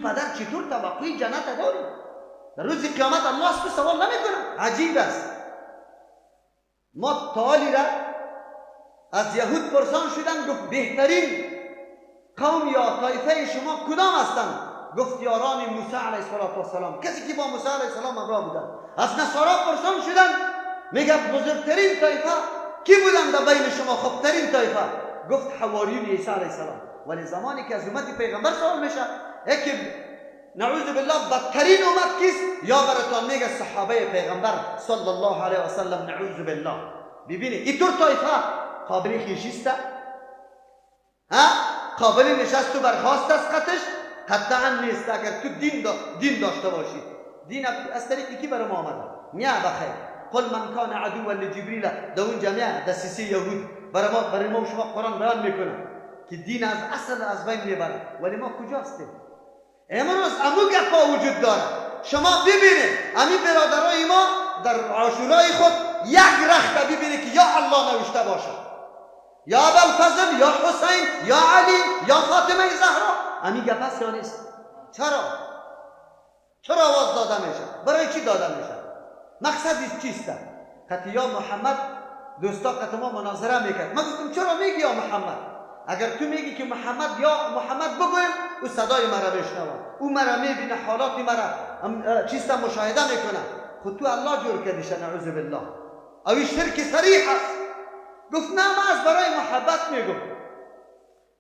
پدر چطور توقعی جنت داری؟ در روز قیامت الله از تو سوال نمیکنه. عجیب است. ما تالی را از یهود پرسان شدن، گفت بهترین قوم یا طایفه شما کدام هستند؟ گفت یاران موسی علیه السلام، کسی که با موسی علیه السلام همراه بودن. از نصارا پرسان شدن، میگه بزرگترین طایفه کی بودن در بین شما؟ خوبترین طایفه. گفت حواریون عیسی علیه السلام. ولی زمانی که از امت پیغمبر سوال میشه، یکی نعوذ بالله بدترین امت کیست؟ یا براتون میگه صحابه پیغمبر صلی الله علیه و سلم. نعوذ بالله. ببینید اینطور طایفه قابل خیشیسته؟ قابل نشست و برخاست از خطش؟ قطعا نیست. اگر تو دین داشته باشی. دین از طریق کی برای ما آمده؟ میا بخیر. قل من کان عدوا لجبریل. در اون جمعه دسیسه یهود برای ما شما قرآن بیان میکنه که دین از اصل از بین میبره. ولی ما کجا هستیم؟ امروز امو گپا وجود داره. شما ببینید امی برادرای ما در عاشورای خود یک رخت ببینید که یا الله نوشته باشه، یا ابوالفضل، یا حسین، یا علی، یا فاطمه زهرا. امی گپ یا نیست؟ چرا آواز داده میشه؟ برای چی داده میشه؟ مقصدش چیست؟ قطع یا محمد دوستا قطع ما مناظره میکرد. من گفتم چرا میگی یا محمد؟ اگر تو میگی که محمد یا محمد بگویم، او صدای مرا میشنوه، او مرا میبینه، حالات مرا چیستا مشاهده میکنه. خود تو الله جور کردیشه. نعوذ بالله. اوی شرک صریح است. گفت نه من از برای محبت میگم.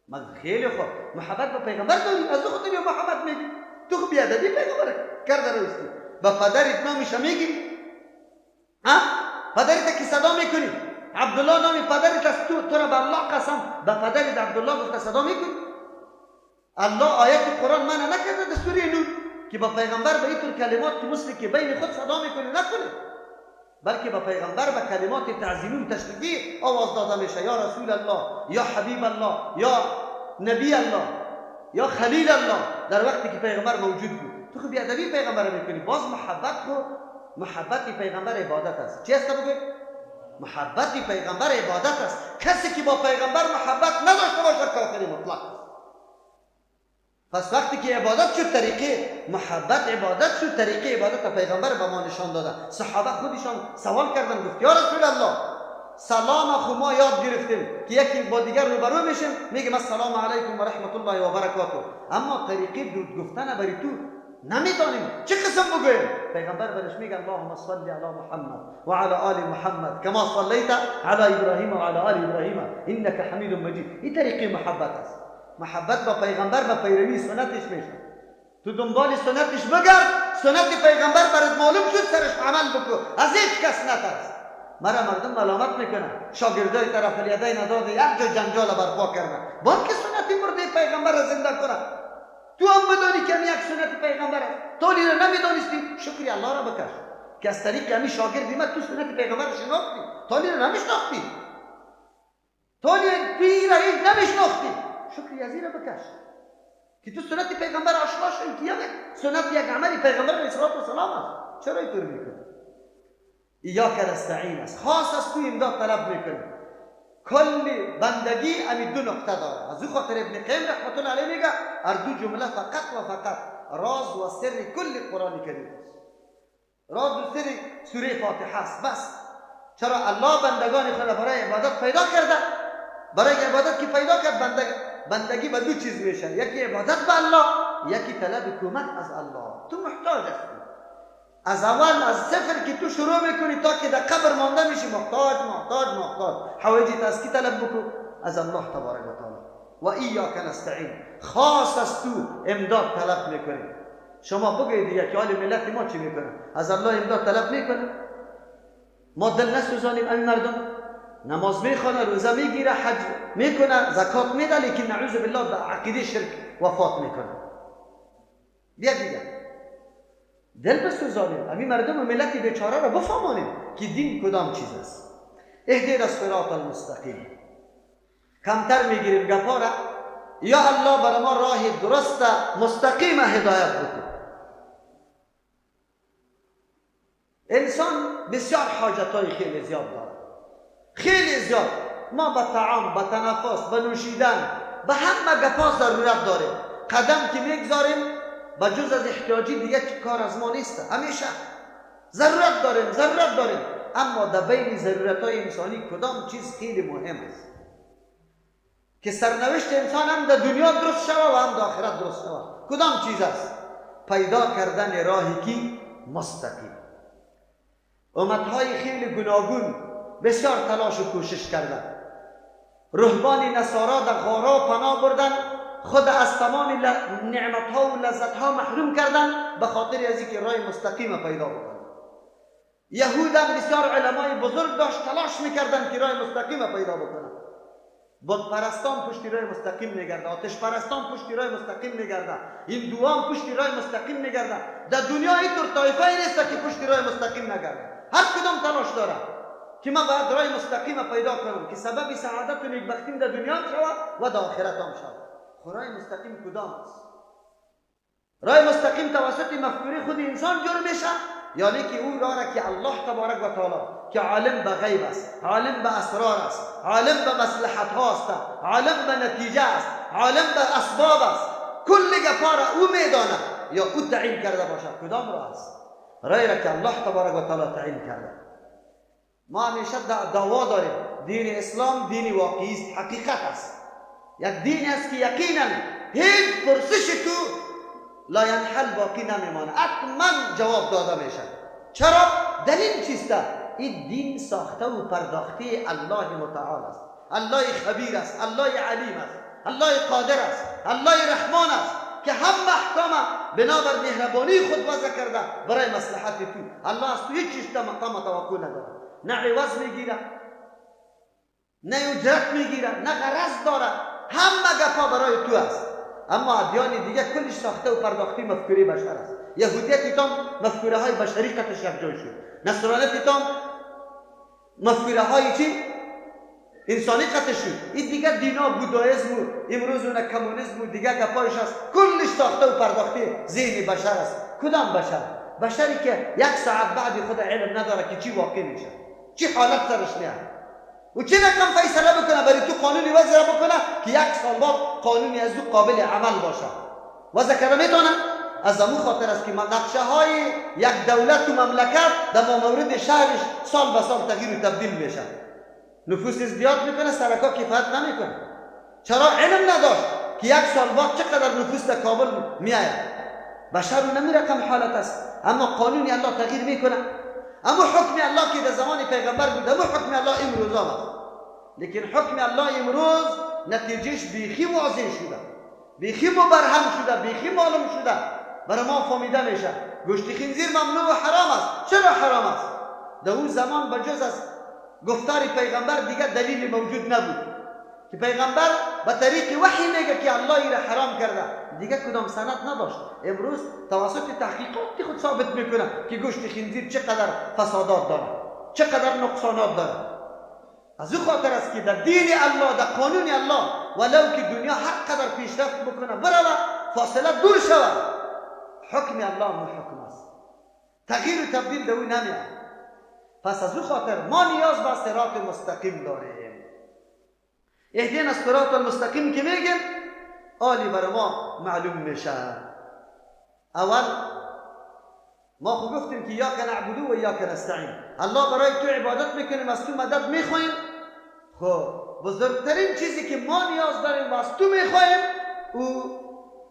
من خیلی خوب محبت به پیغمبر داری، از خود یا محمد میگی؟ تو خب بیادبی پیغمبر کرده راستی. با پدرت نامش میگی؟ پدرت که صدا میکنی؟ عبدالله نامی پدرت است، تو را به الله قسم به پدرت عبدالله گفته صدا میکنی؟ الله آیت قرآن منع نکرده در سوره نور که با پیغمبر به اینطور کلمات که مثل که بین خود صدا میکنی نکنی، بلکه با پیغمبر به کلمات تعظیمی و تشریفی آواز داده میشه. یا رسول الله، یا حبیب الله، یا نبی الله، یا خلیل الله. در وقتی که پیغمبر موجود بود تو خب بیادبی پیغمبر میکنی. باز محبت پیغمبر عبادت است. چی است بگوید؟ محبت پیغمبر عبادت است. کسی که با پیغمبر محبت نداشته باشه کافر مطلق. پس وقتی که عبادت شد طریقه محبت عبادت شد، طریقه عبادت پیغمبر به ما نشان داده. صحابه خودشان سوال کردن، گفت یا رسول الله سلام خو ما یاد گرفتیم که یکی با دیگر روبرو میشیم میگیم السلام علیکم و رحمت الله و برکاته، اما طریقه درود گفتن برای تو نمیدانیم چه قسم بگویم. پیغمبر برش میگه اللهم صل علی محمد و علی آل محمد کما صلیت علی ابراهیم و علی آل ابراهیم انک حمید مجید. این طریقه محبت است. محبت با پیغمبر به پیروی سنتش میشه. تو دنبال سنتش بگرد، سنت پیغمبر برات معلوم شد سرش عمل بکن، از هیچ کس نترس. مرا مردم ملامت میکنن شاگردای طرف الیدین نداده یک جا جنجال برپا کردن، باید که سنت مرده پیغمبر را زنده کنن. تو هم بدانی که یک سنت پیغمبر است. تو لیره نمیدانستی، شکری الله را بکش که از طریق همی شاگردی من تو سنت پیغمبر شناختی. تو لیره نمیشناختی، تو لیره نمیشناختی، شکری از این را بکش که تو سنت پیغمبر آشنا شدی. که سنت یک عملی پیغمبر علیه السلام است. چرا اینطور میکنی؟ ایاک نستعین است. خاص از تو امداد طلب میکنی. کل بندگی امی دو نقطه داره. از او خاطر ابن قیم رحمت الله علیه میگه هر دو جمله فقط و فقط راز و سر کل قرآن کریم است. راز و سر سوره فاتحه است. بس چرا الله بندگان خود برای عبادت پیدا کرده؟ برای عبادت که پیدا کرد بندگی به دو چیز میشه، یکی عبادت به الله، یکی طلب کمک از الله. تو محتاج هستی. از اول از صفر که تو شروع میکنی تا که در قبر مانده میشی محتاج. حوایجت از کی طلب بکن؟ از الله تبارک و تعالی. و ایاک نستعین. خاص از تو امداد طلب میکنی. شما بگید یک حال ملت ما چی میکنه؟ از الله امداد طلب میکنه. ما دل نسوزانیم این مردم. نماز میخونه، روزه میگیره، حج میکنه، زکات میده، لیکن نعوذ بالله به عقیده شرک وفات میکنه. بیا دیگه دل بسوزانیم، همین مردم و ملت بیچاره را بفهمانیم که دین کدام چیز است. اهدینا الصراط المستقیم. کمتر میگیریم گپا را. یا الله برای ما راه درست مستقیم هدایت بکن. انسان بسیار حاجتای خیلی زیاد داره، خیلی زیاد. ما به طعام، به تنفس، به نوشیدن، به همه گپا ضرورت داریم. قدم که میگذاریم بجز از احتیاجی دیگه کار از ما نیست. همیشه ضرورت داریم، اما در بین ضرورت‌های انسانی کدام چیز خیلی مهم است که سرنوشت انسان هم در دنیا درست شود و هم در آخرت درست شود؟ کدام چیز است؟ پیدا کردن راهی که مستقیم. امتهای خیلی گوناگون بسیار تلاش و کوشش کردند. رهبان نصارا در غارها پناه بردن، خود از تمام نعمتها و لذتها محروم کردن به خاطر از اینکه راه مستقیم پیدا بکنن. یهود هم بسیار علمای بزرگ داشت، تلاش میکردن که راه مستقیم پیدا بکنن. بت پرستان پشت راه مستقیم نگرده، آتش پرستان پشت راه مستقیم نگرده، هندوان پشت راه مستقیم نگرده. در دنیا اینطور طایفه نیست که پشت راه مستقیم نگرده. هر کدام تلاش داره که ما باید راه مستقیم پیدا کنم که سبب سعادت و نیکبختی در دنیا شود و در آخرت هم شود. راه مستقیم کدام است؟ راه مستقیم توسط مفکوره خود انسان جور میشه، یعنی که او راه که الله تبارک و تعالی که عالم به غیب است، عالم به اسرار است، عالم به مصلحت هاست، عالم به نتیجه است، عالم به اسباب است، کل گپا را او میداند یا او تعیین کرده باشد. کدام راه است؟ راهی را که الله تبارک و تعالی تعیین کرده. ما همیشه دعوا داریم دین اسلام دین واقعی است، حقیقت است، یک دین است که یقینا هیچ پرسش تو لا ینحل باقی نمیمانه، حتما جواب داده میشه. چرا؟ دلیل چیست؟ این دین ساخته و پرداخته الله متعال است، الله خبیر است، الله علیم است، الله قادر است، الله رحمان است که همه احکام بنابر مهربانی خود وضع کرده برای مصلحت تو. الله از تو هیچ چیز مقام توقع نداره، نه عوض میگیره، نه اجرت میگیره، نه غرض داره، همه گپا برای تو است. اما ادیان دیگه کلش ساخته و پرداخته مفکوره بشر است. یهودیت تام مفکوره های بشری قطعش یکجای شد، نصرانیت تام مفکوره های چی؟ انسانی قطع شد. این دیگه دینا بودایزم و امروز اون کمونیسم و دیگه گپایش است، کلش ساخته و پرداخته ذهن بشر است. کدام بشر؟ بشری که یک ساعت بعد خود علم نداره که چی واقع میشه، چی حالت سرش میاد و چه رقم فیصله بکنه برای تو قانونی وضع بکنه که یک سال بعد قانونی از او قابل عمل باشه. وضع کرده میتونه؟ از امو خاطر است که نقشه های یک دولت و مملکت در مورد شهرش سال به سال تغییر و تبدیل میشه. نفوس زیاد میکنه، سرکا کفایت نمیکنه. چرا؟ علم نداشت که یک سال بعد چقدر نفوس در کابل میآید. بشر نمی رقم حالت است، اما قانونی الله تغییر میکنه. اما حکم الله که در زمان پیغمبر بود، اما حکم الله امروز آمد. لیکن حکم الله امروز نتیجهش بیخی واضح شده، بیخی مبرهن شده، بیخی معلوم شده، برای ما فهمیده میشه. گوشت خنزیر ممنوع و حرام است. چرا حرام است؟ در اون زمان بجز از گفتار پیغمبر دیگه دلیل موجود نبود که پیغمبر به طریق وحی میگه که الله ای را حرام کرده، دیگه کدام سند نداشت. امروز توسط تحقیقات خود ثابت میکنه که گوشت خنزیر چقدر فسادات داره، چقدر نقصانات داره. از او خاطر است که در دین الله، در قانون الله، ولو که دنیا هر قدر پیشرفت بکنه بروه، فاصله دور شود، حکم الله محکم است، تغییر و تبدیل در او نمیاد. پس از او خاطر ما نیاز به صراط مستقیم داریم. اهدینا الصراط المستقیم که میگن آلی برای ما معلوم میشه. اول ما خود گفتیم که یا که نعبدو و یا که نستعین، الله برای تو عبادت میکنیم، از تو مدد میخوایم. خب بزرگترین چیزی که ما نیاز داریم و از تو میخوایم او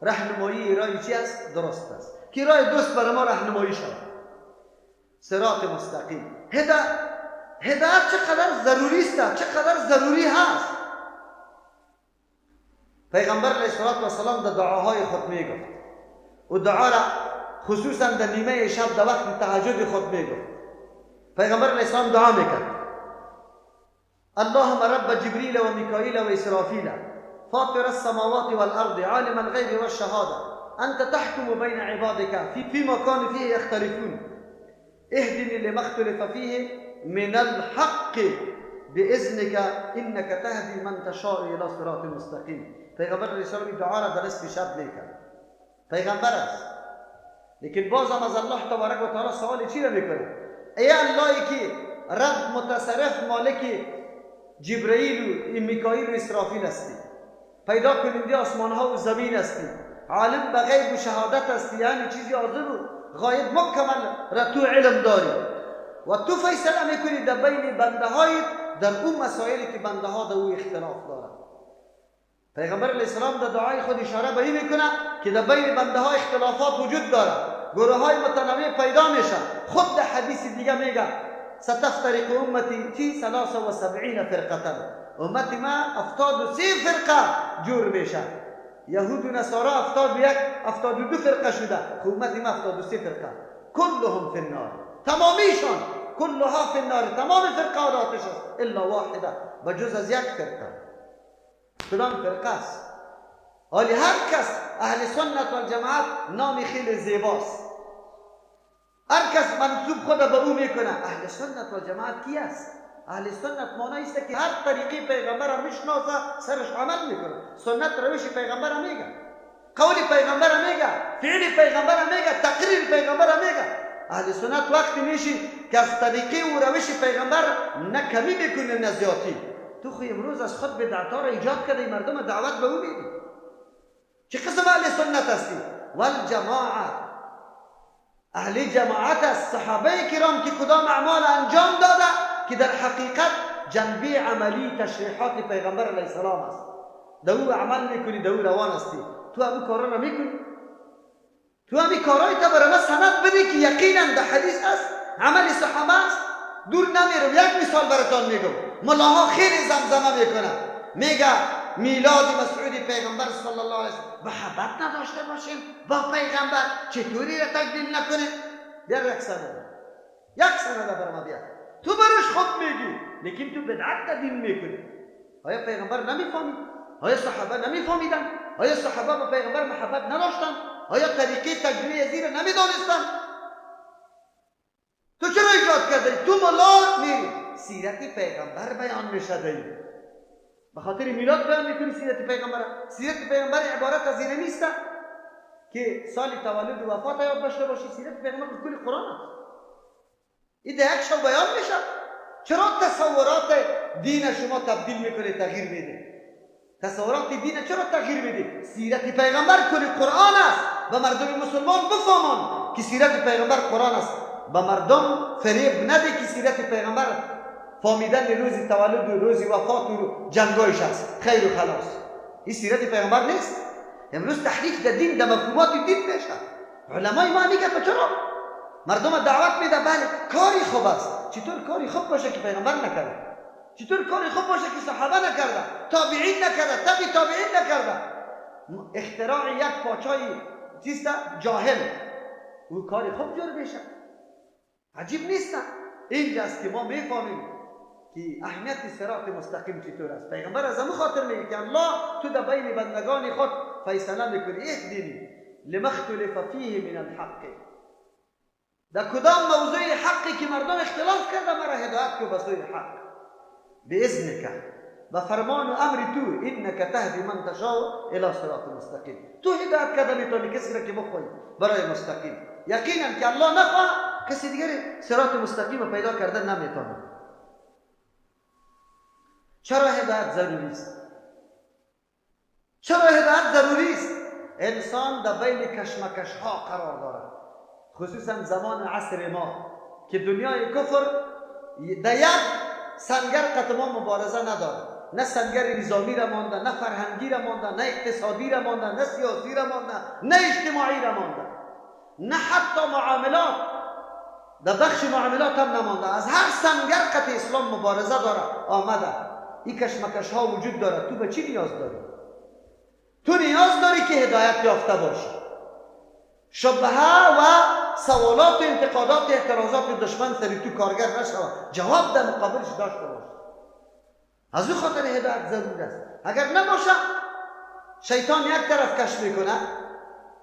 راهنمایی راه چی است؟ درست است، که راه درست برای ما راهنمایی شود. صراط مستقیم، هدایت چقدر ضروری است، چقدر ضروری هست. پیغمبر علیه السلام در دعاهای خود میگفت و دعا را خصوصا در نیمه شب در وقت تهجد خود میگفت. پیغمبر علیه السلام دعا میکرد: اللهم رب جبریل و میکائیل و اسرافیل فاطر السماوات والارض عالم الغیب والشهاده انت تحكم بین عبادك فيما كانوا فيه يختلفون اهدني لما اختلف فيه من الحق باذنك انك تهدي من تشاء الى صراط مستقیم. پیغمبر علیه السلام دعا را در نصف شب میکرد. پیغمبر است، لیکن باز هم از الله تبارک و تعالی سوال چی را میکنه؟ ای اللهی که رب متصرف مالک جبرائیل و میکائیل و اسرافیل هستی، پیدا کننده آسمان ها و زمین هستی، عالم به غیب و شهادت است، یعنی چیزی حاضر و غایب مکمل را تو علم داری و تو فیصله میکنی در بین بنده های در اون مسائلی که بنده ها در او اختلاف دارند. پیغمبر علیه السلام در دعای خود اشاره به این میکنه که در بین بنده ها اختلافات وجود دارد، گروه های متنوع پیدا میشن. خود در حدیث دیگه میگه ستفترق امتی فی 73 فرقه، امتی ما 73 فرقه جور میشه. یهود و نصارا 72 فرقه شده، امتی ما 73 فرقه، کلهم فی النار، تمامیشان کلها فی النار، تمام فرقه در آتش است الا واحده، بجز از یک فرقه. کدام فرقه است؟ حالی هر کس اهل سنت و جماعت نامی خیلی زیباست، هر کس منصوب خود به او میکنه. اهل سنت و جماعت کی است؟ اهل سنت معنی است که هر طریقی پیغمبر را میشناسه، سرش عمل میکنه، سنت روش پیغمبر را میگه، قول پیغمبر را میگه، فعل پیغمبر را میگه، تقریر پیغمبر را میگه. اهل سنت وقتی میشی که از طریقی و روش پیغمبر نه کمی میکنه نه زیادتی. تو خو امروز از خود بدعت‌ها را ایجاد کرده، مردم دعوت به او میدی. چه قسم اهل سنت هستی؟ والجماعت، اهل جماعت است صحابه کرام که کدام اعمال انجام داده که در حقیقت جنبه عملی تشریحات پیغمبر علیه السلام است، در او عمل میکنی، در او روان هستی. تو همین کارا را میکنی؟ تو همین کارای تا برای سند بدی که یقینا در حدیث است، عمل صحابه است؟ دور نمیرم، یک مثال براتون میگم. ملاها خیلی زمزمه میکنه، میگه میلاد مسعود پیغمبر صلی الله علیه و محبت نداشته باشیم با پیغمبر، چطوری را تقدیم نکنیم؟ بیار یک سند برام بیار. تو برش خود میگی لیکن تو بدعت تقدیم میکنی. آیا پیغمبر نمیفهمید؟ آیا صحابه نمیفهمیدن؟ آیا صحابه با پیغمبر محبت نداشتن؟ آیا طریقه تجریه زیر نمیدانستن؟ تو چرا ایجاد کرده؟ تو ملا میری سیرت پیغمبر بیان میشه دهی، به خاطر میلاد بیان میکنی سیرت پیغمبر. سیرت پیغمبر عبارت از این نیست که سال تولد و وفات یاد داشته باشی. سیرت پیغمبر کل قرآن است، این ده یک شو بیان میشه. چرا تصورات دین شما تبدیل میکنه، تغییر میده؟ تصورات دین چرا تغییر میده؟ سیرت پیغمبر کل قرآن است. به مردم مسلمان بفهمان که سیرت پیغمبر قرآن است. به مردم فریب نده که سیرت پیغمبر فهمیدن روز تولد و روز وفات و جنگایش است، خیر و خلاص. این سیرت پیغمبر نیست. امروز تحریف در دین، در مفهومات دین میشه. علمای ما میگه تو چرا مردم دعوت میده؟ بله کاری خوب است. چطور کاری خوب باشه که پیغمبر نکرده؟ چطور کاری خوب باشه که صحابه نکرده، تابعین نکرده، تبع تابعین نکرده؟ اختراع یک پاچای چیست جاهل او کاری خوب جور بشه؟ عجیب نیست؟ اینجاست که ما میفهمیم که اهمیت صراط مستقیم چطور است. پیغمبر از همون خاطر میگه که الله تو در بین بندگان خود فیصله میکنی، اهدنی لما اختلف فیه من الحق. در کدام موضوع حقی که مردم اختلاف کرده مرا هدایت کو به سوی حق باذنک، به فرمان و امر تو، انک تهدی من تشاء الی صراط مستقیم. تو هدایت کرده میتونی کسی را که بخوای برای مستقیم. یقینا که الله نخواه کسی دیگر صراط مستقیم پیدا کردن نمیتونه. چرا هدایت ضروری است؟ چرا هدایت ضروری است؟ انسان در بین کشمکش ها قرار دارد، خصوصا زمان عصر ما که دنیای کفر در یک سنگر قطعا مبارزه نداره. نه سنگر نظامی را مانده، نه فرهنگی را مانده، نه اقتصادی را مانده، نه سیاسی را مانده، نه اجتماعی را مانده، نه حتی معاملات، در بخش معاملات هم نمانده. از هر سنگر قطع اسلام مبارزه داره آمده. این کشمکش ها وجود داره. تو به چی نیاز داری؟ تو نیاز داری که هدایت یافته باشی. شبهه و سوالات و انتقادات و اعتراضات دشمن سری تو کارگر نشود، جواب در مقابلش داشته باشی. از او خاطر هدایت ضرور است. اگر نباشه شیطان یک طرف کش میکنه،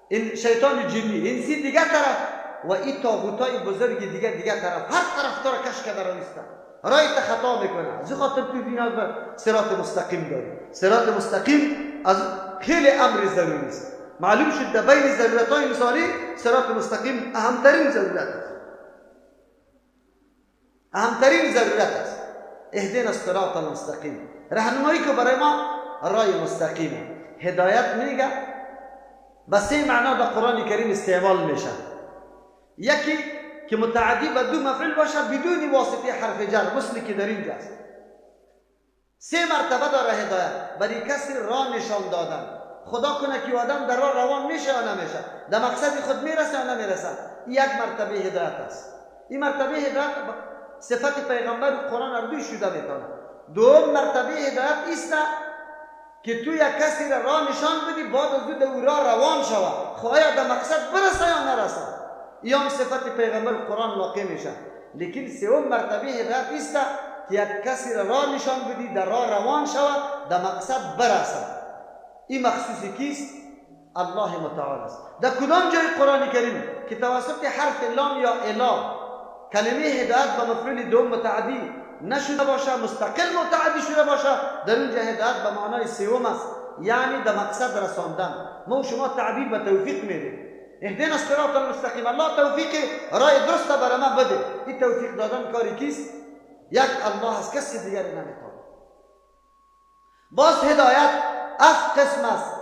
این شیطان جنی، انسی دیگه طرف، و این طاغوتای بزرگ دیگه طرف، هر طرف تو را کش کرده رایسته، رایت خطا میکنه. از خاطر تو نیاز به صراط مستقیم داری. صراط مستقیم از خیلی امر ضروری است. معلوم شد در بین ضرورت‌های انسانی صراط مستقیم اهمترین ضرورت است. اهمترین ضرورت است. اهدنا الصراط المستقیم، راهنمایی که برای ما راه مستقیمه. هدایت میگه به سه معنا در قرآن کریم استعمال میشه. یکی که متعدی به دو مفعول باشه بدون واسطه حرف جر، مثل که در اینجا است. سه مرتبه داره هدایت. برای کسی راه نشان دادن. خدا کنه که آدم در راه روان میشه یا نمیشه، در مقصد خود میرسه یا نمیرسه، این یک مرتبه هدایت است. این مرتبه هدایت صفت پیغمبر قرآن اردوی شده میتونه. دوم مرتبه هدایت است که تو یک کسی راه نشان بدی، بعد از دو راه روان شود، خواهی در مقصد برسه یا نرسه. این هم صفت پیغمبر قرآن واقع میشه. لیکن سوم مرتبه هدایت است که یک کسی راه نشان بدی، در راه روان شود، در مقصد برسه. این مخصوصی کیست؟ الله متعال است. در کدام جای قرآن کریم که توسط حرف لام یا اله کلمه هدایت به مفعول دوم متعدی نشده باشه، مستقل متعدی شده باشه، در اونجا هدایت به معنای سوم است، یعنی در مقصد رساندن. ما و شما تعبیر به توفیق میدیم. اهدنا الصراط المستقیم، الله توفیق راه درست برای ما بده. این توفیق دادن کاری کیست؟ یک الله است، کسی دیگری نمیتونه. باز هدایت 7 قسم است،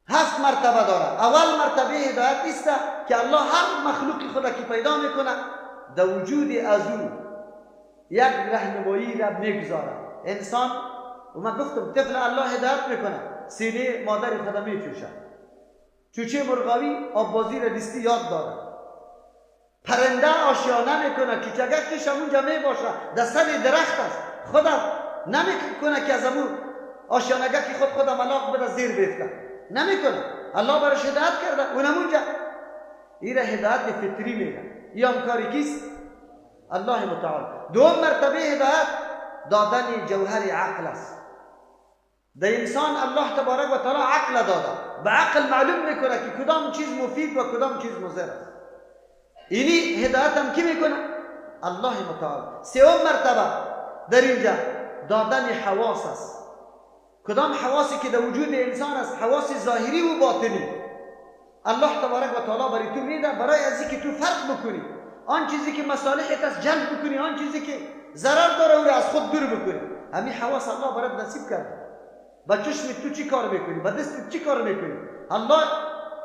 7 مرتبه داره. اول مرتبه هدایت است که الله هر مخلوقی خدا که پیدا میکنه در وجود از او یک راهنمایی را میگذاره. انسان، و من گفتم طفل الله هدایت میکنه، سینه مادر خدا میچوشه، چوچه مرغاوی آب بازی را دستی یاد داره، پرنده آشیانه میکنه که چگکش اونجا میباشه، در سر درخت است، خدا نمیکنه که از امون آشیانگه که خود ملاق بده زیر بیفته، نمیکنه. الله برش هدایت کرده اونم اونجا. این را هدایت فطری میگه. این هم کاری کیست؟ الله متعال. دوم مرتبه هدایت دادن جوهر عقل است. در انسان الله تبارک و تعالی عقل داده، به عقل معلوم میکنه که کدام چیز مفید و کدام چیز مضر است. اینی هدایت هم کی میکنه؟ الله متعال. سوم مرتبه در اینجا دادن حواس است. کدام حواسی که در وجود انسان است؟ حواس ظاهری و باطنی. الله تبارک و تعالی برای تو میده برای ازی که تو فرق بکنی، آن چیزی که مصالحت است جلب بکنی، آن چیزی که ضرر داره او را از خود دور بکنی. همین حواس الله برات نصیب کرده. با چشم تو چی کار میکنی؟ با دست چی کار میکنی؟ الله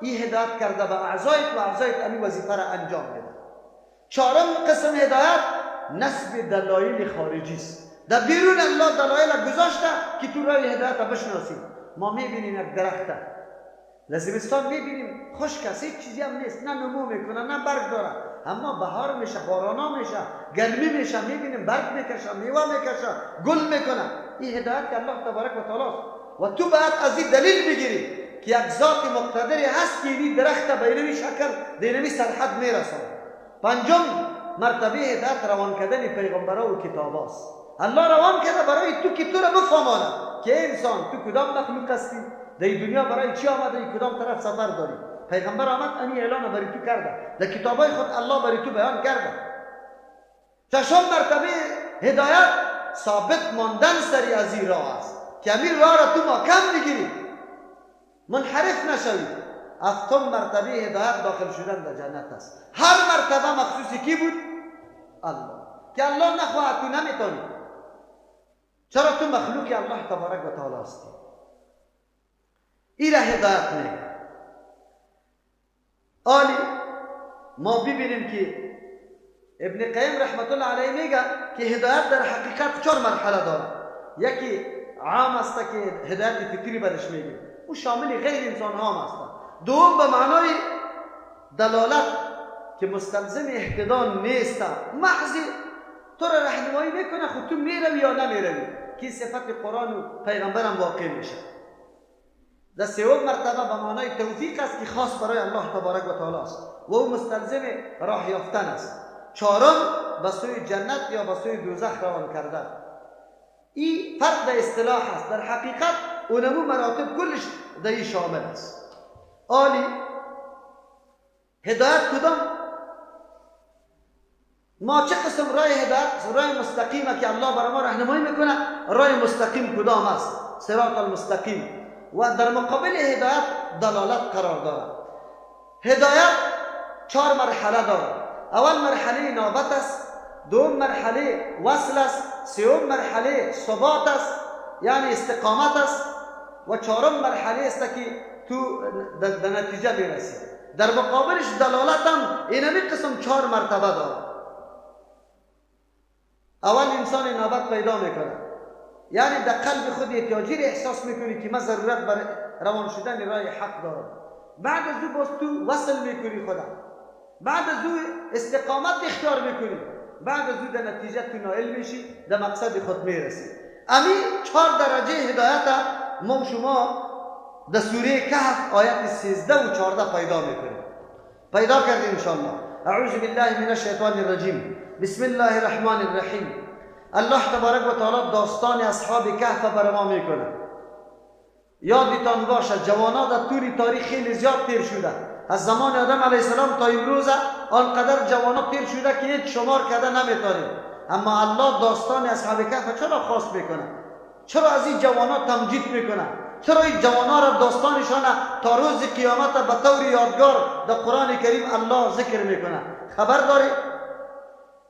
این هدایت کرده به اعضایت و اعضایت همین وظیفه را انجام میده. چهارم قسم هدایت نسب دلایل خارجی است. در بیرون الله دلایل گذاشته که تو راه هدایت بشناسی. ما میبینیم یک درخت در زمستان میبینیم خشک است، هیچ چیزی هم نیست، نه نمو میکنه نه برگ داره، اما بهار میشه، بارانا میشه، گرمی میشه، میبینیم برگ میکشه، میوه میکشه، گل میکنه. این هدایت الله تبارک و تعالی است. و تو باید از این دلیل بگیری که یک ذات مقتدری هست که این درخت به اینمی شکل دینمی سرحد میرسونه. پنجم مرتبه هدایت روان کردن پیغمبران و کتاب است. الله روان کرده برای تو که تو را بفهمانه که انسان تو کدام مخلوق هستی، در این دنیا برای چی آمده، کدام طرف سفر داری. پیغمبر آمد امی اعلان برای تو کرده، در کتابای خود الله برای تو بیان کرده. ششم مرتبه هدایت ثابت ماندن سری از این راه است که امیر راه را تو محکم بگیری، منحرف نشوی. هفتم مرتبه هدایت داخل شدن در جنت است. هر مرتبه مخصوصی کی بود؟ الله. که الله نخواهد تو نمیتونی. چرا تو مخلوقی الله تبارک و تعالی هستی. این را هدایت میگه. آلی ما ببینیم که ابن قیم رحمت الله علیه میگه که هدایت در حقیقت 4 مرحله داره. یکی عام است که هدایت فطری برش میگه، او شامل غیر انسان ها است. دوم به معنای دلالت که مستلزم اهتدا نیست، محض تو را راهنمایی میکنه، خود تو میروی یا نمیروی، که صفت قرآن و پیغمبرم واقع میشه. در سوم مرتبه به معنای توفیق است که خاص برای الله تبارک و تعالی است و او مستلزم راه یافتن است. چهارم به سوی جنت یا به سوی دوزخ روان کردن. این فرق در اصطلاح است، در حقیقت اونمو مراتب کلش در این شامل است. آلی هدایت کدام؟ ما چه قسم راه هدایت؟ راه مستقیمه که الله برای ما راهنمایی میکنه. راه مستقیم کدام است؟ صراط المستقیم. و در مقابل هدایت دلالت قرار داره. هدایت 4 مرحله داره. اول مرحله نوبت است، دوم مرحله وصل است، سوم مرحله ثبات است یعنی استقامت است و چهارم مرحله است که تو در نتیجه میرسی. در مقابلش دلالت هم اینمی قسم 4 مرتبه داره. اول انسان نوبت پیدا میکنه، یعنی در قلب خود احتیاجی احساس میکنی که من ضرورت برای روان شدن راه حق دارم. بعد از او باز تو وصل میکنی خدا، بعد از او استقامت اختیار میکنی، بعد از او در نتیجه تو نائل میشی، در مقصد خود میرسی. امی 4 درجه هدایت ما شما در سوره کهف آیت 13 و 14 پیدا میکنیم. پیدا کردیم انشاءالله. اعوذ بالله من الشیطان الرجیم. بسم الله الرحمن الرحیم. الله تبارک و تعالی داستان اصحاب کهف بر ما میکنه. یادتان باشه جوانا در طول تاریخ خیلی زیاد تیر شده. از زمان آدم علیه السلام تا امروز آنقدر جوانا تیر شده که یک شمار کرده نمیتونیم. اما الله داستان اصحاب کهف چرا خاص میکنه؟ چرا از این جوانا تمجید میکنه؟ چرا این جوانا را داستانشان تا روز قیامت به طور یادگار در قرآن کریم الله ذکر میکنه؟ خبر داری؟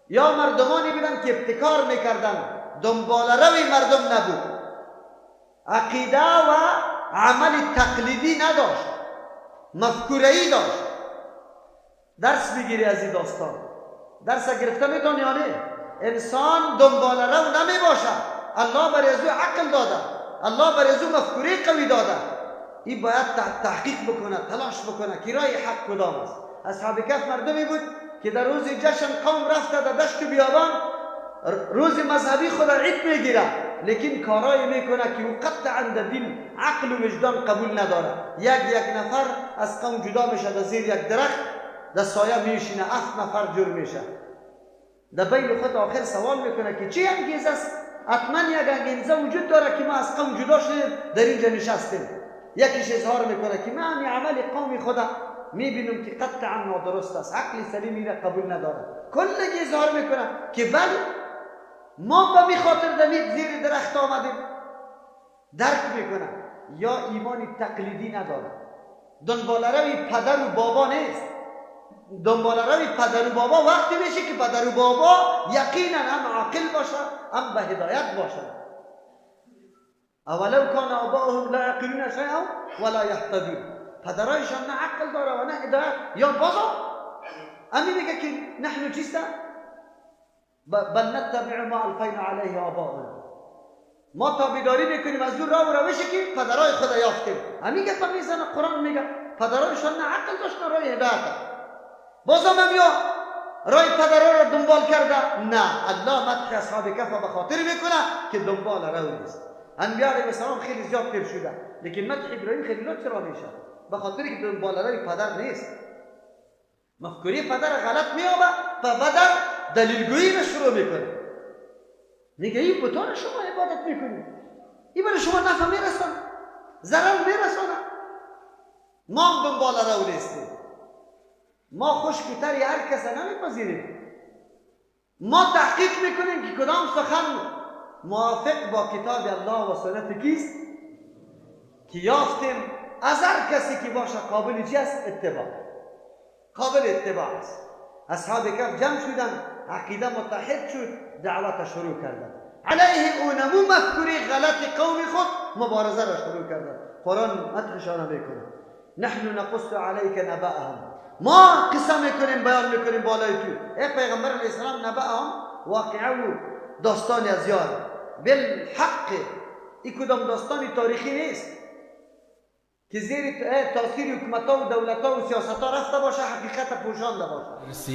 یا مردمانی بودن که ابتکار میکردن، دنبال روی مردم نبود، عقیده و عمل تقلیدی نداشت، مفکوره‌ای داشت. درس بگیری از این داستان. درس گرفته میتونی یا نه؟ انسان دنبال رو نمی باشد. الله برای از او عقل داده، الله برای از او مفکوره قوی داده. این باید تحقیق بکنه، تلاش بکنه که راه حق کدام است. اصحاب کهف مردمی بود که در روز جشن قوم رفته در دشت و بیابان، روز مذهبی خود عید میگیره، لیکن کارایی میکنه که او قطعا در دین عقل و وجدان قبول نداره. یک نفر از قوم جدا میشه، در زیر یک درخت در سایه میشینه، 7 نفر جور میشه. در بین خود آخر سوال میکنه که چی انگیزه است؟ حتما یک انگیزه وجود داره که ما از قوم جدا شدیم در اینجا نشستیم. یکیش اظهار میکنه که من عمل قوم خدا میبینم که قطعا نادرست است، عقل سلیم اینه قبول نداره. کلگی اظهار میکنه که بله ما به خاطر دمید زیر درخت آمدیم. درک میکنه یا ایمان تقلیدی نداره، دنبال روی پدر و بابا نیست. دنبال روی پدر و بابا وقتی میشه که پدر و بابا یقینا هم عاقل باشه، هم به هدایت باشه. اولو کان آباؤهم لا یعقلون شیئا ولا یهتدون. پدرایشان نه عقل داره و نه هدایت. یا بازا امی میگه که نحن چیسته بل نتبع ما الفینا علیه آباؤنا، ما تابعداری میکنیم از دور راه و روشی که پدرای خدا یافتیم. امی گفت میزنه قرآن میگه پدرایشان نه عقل داشت نه راه هدایت. بازم هم یا راه پدرها را دنبال کرده؟ نه. الله مدح اصحاب کهف به خاطر میکنه که دنبال راه نیست. انبیاء علیهم السلام خیلی زیاد تیر شده، لیکن مدح ابراهیم خلیل چرا میشه؟ به خاطر که دنبال راه پدر نیست. مفکوری پدر غلط میابه و بدر دلیلگویی را شروع میکنه. میگه این بتان شما عبادت میکنید، این برای شما نفع میرسانه، ضرر میرسانه. ما هم دنبال راه نیستیم. ما خوشگوتری هر کس نمیپذیریم. ما تحقیق میکنیم که کدام سخن موافق با کتاب الله و سنت کیست که یافتیم از هر کسی که باشه قابل چی است؟ اتباع. قابل اتباع است. اصحاب کهف جمع شدن، عقیده متحد شد، دعوت شروع کردن. علیه اونمو مفکوری غلط قوم خود مبارزه را شروع کردن. قرآن مدحشان میکنه نحن نقص علیک نبأهم، ما قصه میکنیم بیان میکنیم بالای تو ای پیغمبر علیه السلام. نبأهم واقعه و داستانی از یاد بالحق. این کدام داستانی تاریخی نیست که زیر تاثیر حکومت‌ها و دولت‌ها و سیاست‌ها رفته باشه، حقیقت پوشانده باشه.